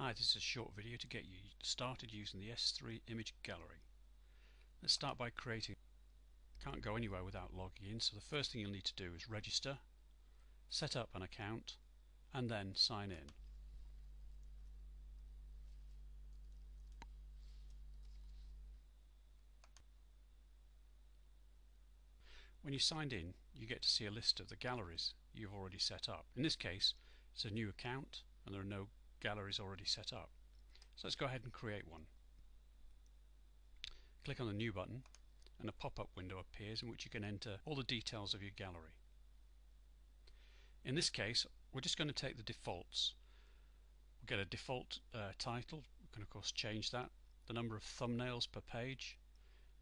Hi, this is a short video to get you started using the S3 image gallery. Let's start by creating. Can't go anywhere without logging in, so the first thing you'll need to do is register, set up an account, and then sign in. When you signed in, you get to see a list of the galleries you've already set up. In this case, it's a new account and there are no galleries already set up. So let's go ahead and create one. Click on the New button and a pop-up window appears in which you can enter all the details of your gallery. In this case, we're just going to take the defaults. We'll get a default title. We can of course change that. The number of thumbnails per page.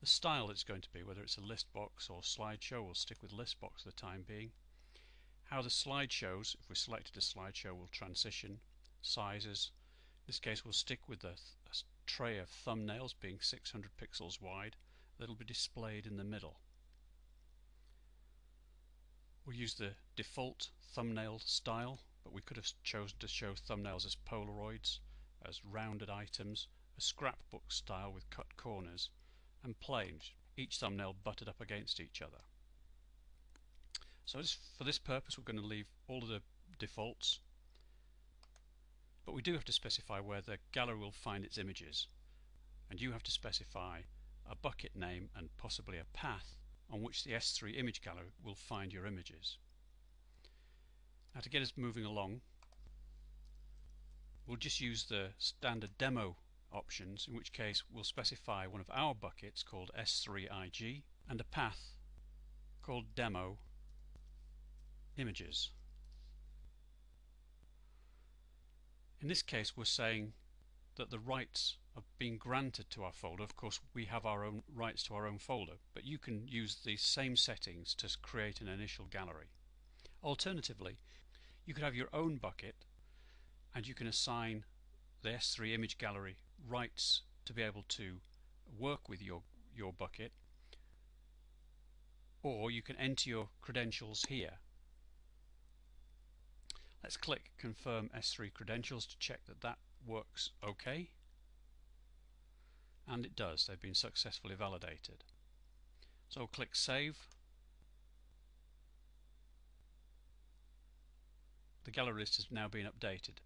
The style it's going to be, whether it's a list box or slideshow, we'll stick with list box for the time being. How the slideshows, if we selected a slideshow, will transition. Sizes. In this case we'll stick with a tray of thumbnails being 600 pixels wide that'll be displayed in the middle. We'll use the default thumbnail style, but we could have chosen to show thumbnails as Polaroids, as rounded items, a scrapbook style with cut corners, and plain, each thumbnail butted up against each other. So for this purpose we're going to leave all of the defaults, but we do have to specify where the gallery will find its images, and you have to specify a bucket name and possibly a path on which the S3 image gallery will find your images. Now to get us moving along, we'll just use the standard demo options, in which case we'll specify one of our buckets called S3IG and a path called demo images. In this case we're saying that the rights are being granted to our folder. Of course we have our own rights to our own folder, but you can use these same settings to create an initial gallery. Alternatively, you could have your own bucket and you can assign the S3 image gallery rights to be able to work with your bucket, or you can enter your credentials here. Let's click confirm S3 credentials to check that that works okay, and it does. They've been successfully validated. So click save. The gallery list has now been updated.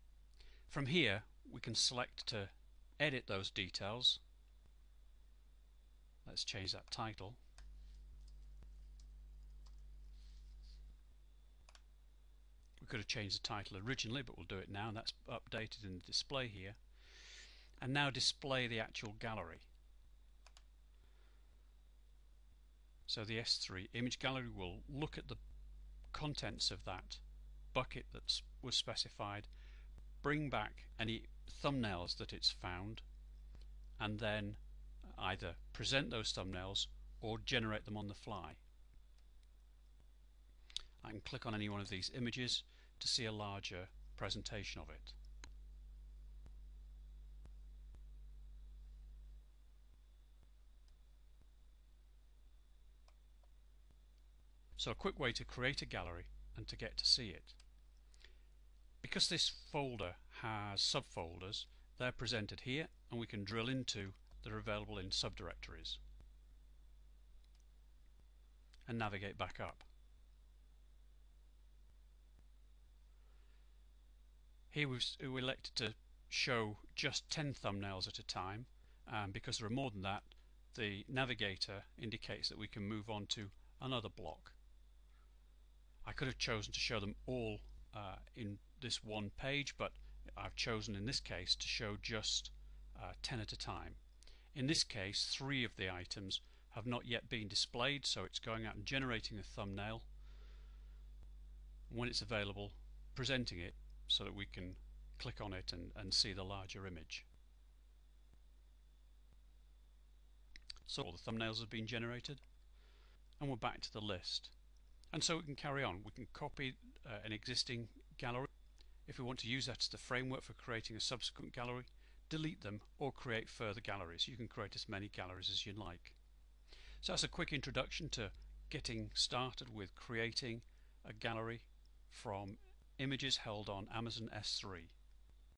From here we can select to edit those details. Let's change that title. We could have changed the title originally, but we'll do it now, and that's updated in the display here. And now display the actual gallery. So the S3 image gallery will look at the contents of that bucket that was specified, bring back any thumbnails that it's found, and then either present those thumbnails or generate them on the fly. I can click on any one of these images to see a larger presentation of it. So a quick way to create a gallery and to get to see it. Because this folder has subfolders, they're presented here, and we can drill into that are available in subdirectories and navigate back up. Here we elected to show just 10 thumbnails at a time, and because there are more than that, the navigator indicates that we can move on to another block. I could have chosen to show them all in this one page, but I've chosen in this case to show just 10 at a time. In this case, 3 of the items have not yet been displayed, so it's going out and generating a thumbnail. When it's available, presenting it so that we can click on it and see the larger image. So all the thumbnails have been generated, and we're back to the list. And so we can carry on. We can copy an existing gallery. If we want to use that as the framework for creating a subsequent gallery, delete them or create further galleries. You can create as many galleries as you like. So that's a quick introduction to getting started with creating a gallery from images held on Amazon S3.